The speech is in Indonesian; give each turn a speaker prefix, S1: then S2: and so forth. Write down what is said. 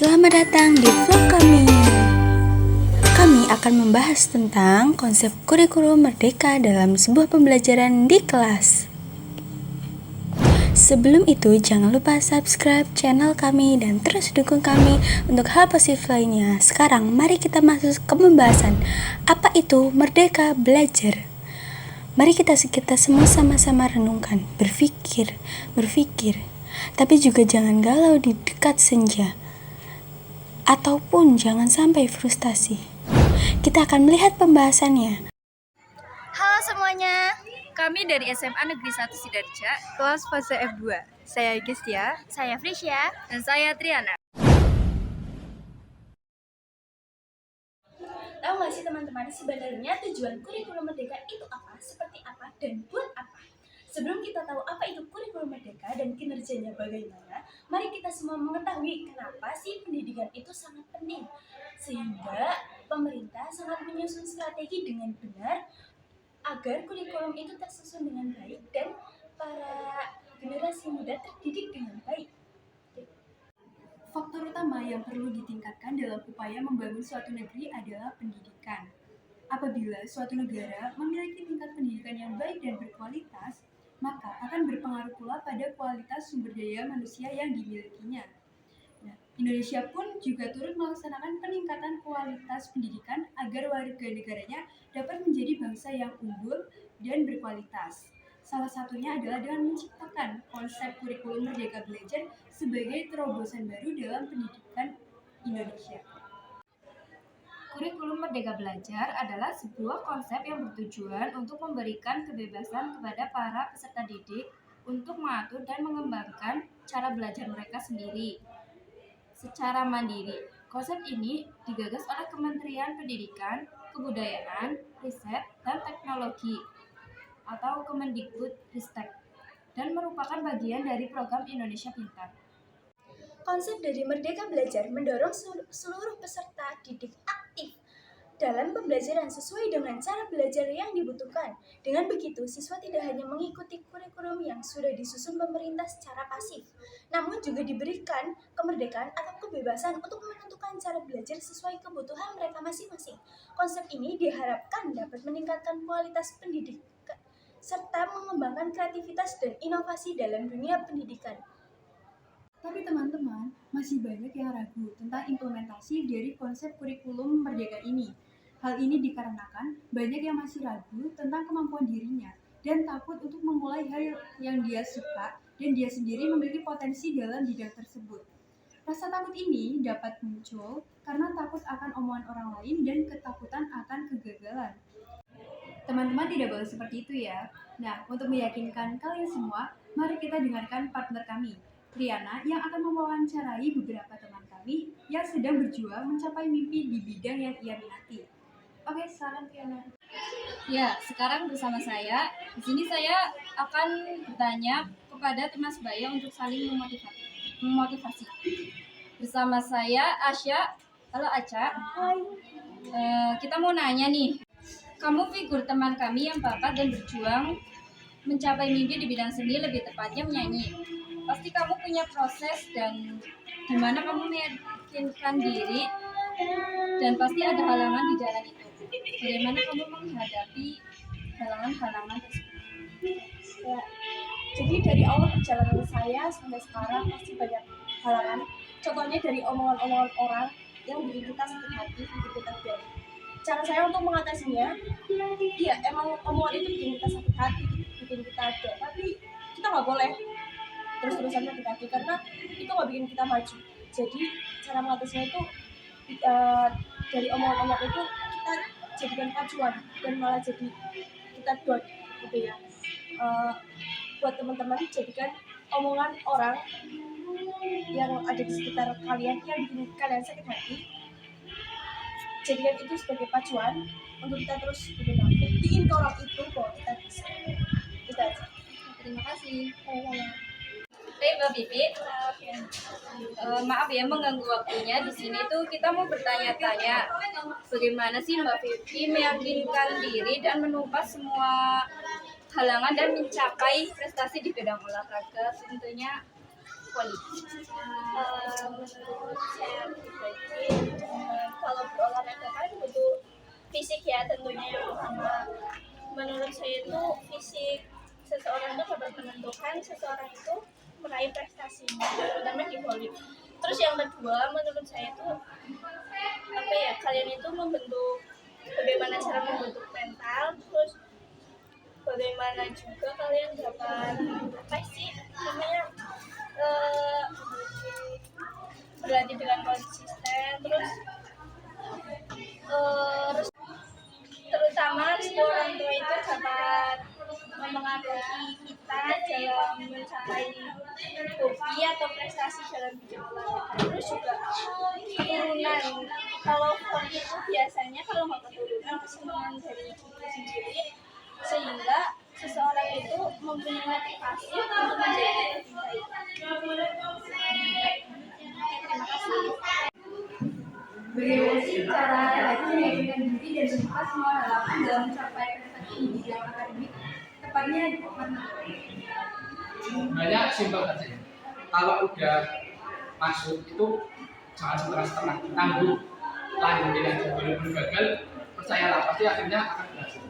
S1: Selamat datang di vlog kami. Kami akan membahas tentang konsep kurikulum merdeka dalam sebuah pembelajaran di kelas. Sebelum itu, jangan lupa subscribe channel kami dan terus dukung kami untuk hal positif lainnya. Sekarang, mari kita masuk ke pembahasan. Apa itu merdeka belajar? Mari kita semua sama-sama renungkan, berpikir, tapi juga jangan galau di dekat senja. Ataupun jangan sampai frustasi. Kita akan melihat pembahasannya.
S2: Halo semuanya,
S3: kami dari SMA Negeri 1 Sidarja,
S4: kelas fase F2. Saya Gistia,
S2: saya Frisya,
S3: dan saya Triana.
S1: Tahu nggak sih teman-teman, sebenarnya tujuan kurikulum merdeka itu apa, seperti apa, dan buat apa? Sebelum kita tahu apa itu kurikulum merdeka dan kinerjanya bagaimana, mari kita semua mengetahui kenapa sih pendidikan itu sangat penting. Sehingga pemerintah sangat menyusun strategi dengan benar agar kurikulum itu tersusun dengan baik dan para generasi muda terdidik dengan baik.
S5: Faktor utama yang perlu ditingkatkan dalam upaya membangun suatu negeri adalah pendidikan. Apabila suatu negara memiliki tingkat pendidikan yang baik dan berkualitas, maka akan berpengaruh pula pada kualitas sumber daya manusia yang dimilikinya. Indonesia pun juga turut melaksanakan peningkatan kualitas pendidikan agar warga negaranya dapat menjadi bangsa yang unggul dan berkualitas. Salah satunya adalah dengan menciptakan konsep kurikulum Merdeka Belajar sebagai terobosan baru dalam pendidikan Indonesia.
S6: Kurikulum Merdeka Belajar adalah sebuah konsep yang bertujuan untuk memberikan kebebasan kepada para peserta didik untuk mengatur dan mengembangkan cara belajar mereka sendiri secara mandiri. Konsep ini digagas oleh Kementerian Pendidikan, Kebudayaan, Riset, dan Teknologi atau Kemendikbudristek dan merupakan bagian dari program Indonesia Pintar.
S1: Konsep dari Merdeka Belajar mendorong seluruh peserta didik aktif dalam pembelajaran sesuai dengan cara belajar yang dibutuhkan. Dengan begitu, siswa tidak hanya mengikuti kurikulum yang sudah disusun pemerintah secara pasif, namun juga diberikan kemerdekaan atau kebebasan untuk menentukan cara belajar sesuai kebutuhan mereka masing-masing. Konsep ini diharapkan dapat meningkatkan kualitas pendidikan serta mengembangkan kreativitas dan inovasi dalam dunia pendidikan.
S5: Tapi teman-teman, masih banyak yang ragu tentang implementasi dari konsep kurikulum merdeka ini. Hal ini dikarenakan banyak yang masih ragu tentang kemampuan dirinya dan takut untuk memulai hal yang dia suka dan dia sendiri memiliki potensi dalam bidang tersebut. Rasa takut ini dapat muncul karena takut akan omongan orang lain dan ketakutan akan kegagalan. Teman-teman tidak boleh seperti itu ya. Nah, untuk meyakinkan kalian semua, mari kita dengarkan partner kami, Triana, yang akan mewawancarai beberapa teman kami yang sedang berjuang mencapai mimpi di bidang yang ia minati. Oke, salam Triana.
S6: Ya, sekarang bersama saya. Di sini saya akan bertanya kepada teman sebaya untuk saling memotivasi. Bersama saya Asya. Halo Aca.
S1: Hai.
S6: Kita mau nanya nih. Kamu figur teman kami yang bakat dan berjuang mencapai mimpi di bidang seni, lebih tepatnya menyanyi. Pasti kamu punya proses dan gimana kamu meyakinkan diri dan pasti ada halangan di jalan itu. Bagaimana kamu menghadapi halangan-halangan tersebut?
S7: Ya, jadi dari awal perjalanan saya sampai sekarang pasti banyak halangan. Contohnya dari omongan-omongan orang yang bikin kita sakit hati, bikin kita down. Cara saya untuk mengatasinya, iya emang omongan itu bikin kita sakit hati, bikin kita down. Tapi kita nggak boleh terus-terusan sakit hati karena itu nggak bikin kita maju. Jadi cara mengatasinya itu dari omongan-omongan itu kita jadikan pacuan dan malah jadi kita down gitu ya. Buat teman-teman, jadikan omongan orang yang ada di sekitar kalian yang bikin kalian sakit hati, jadikan itu sebagai pacuan untuk kita terus buktiin ke orang itu bahwa kita bisa. Itu aja.
S6: Terima kasih.
S3: Hey Mbak Bibi, maaf ya mengganggu waktunya. Di sini tuh kita mau bertanya-tanya, bagaimana sih Mbak Bibi meyakinkan diri dan menumpas semua halangan dan mencapai prestasi di bidang olahraga. Tentunya voli.
S1: Menurut saya pribadi, kalau berolahraga kan butuh fisik ya tentunya yang pertama. Menurut saya itu fisik seseorang itu dapat menentukan seseorang itu meraih prestasinya, terutama di voli. Terus yang kedua, menurut saya itu apa ya, kalian itu membentuk bagaimana cara membentuk mental, terus bagaimana juga kalian dapat apa sih namanya berlatih dengan konsisten, terus terutama orang tua itu dapat memengaruhi kita dalam mencapai hobi atau prestasi dalam bidang olahraga. Terus juga keturunan, kalau hobi itu biasanya kalau nggak keturunan kesenangan dari diri sendiri, sehingga seseorang itu mempunyai motivasi untuk menjadi lebih baik. Terima kasih.
S5: Bagaimana sih cara lagi meyakinkan diri dan membuka semua halaman dalam mencapai prestasi di bidang akademik? Tepatnya mana?
S8: Sebenarnya simpel saja. Kalau udah masuk itu jangan setengah-setengah, tangguh, lanjutin aja. Walaupun gagal, percayalah pasti akhirnya akan berhasil.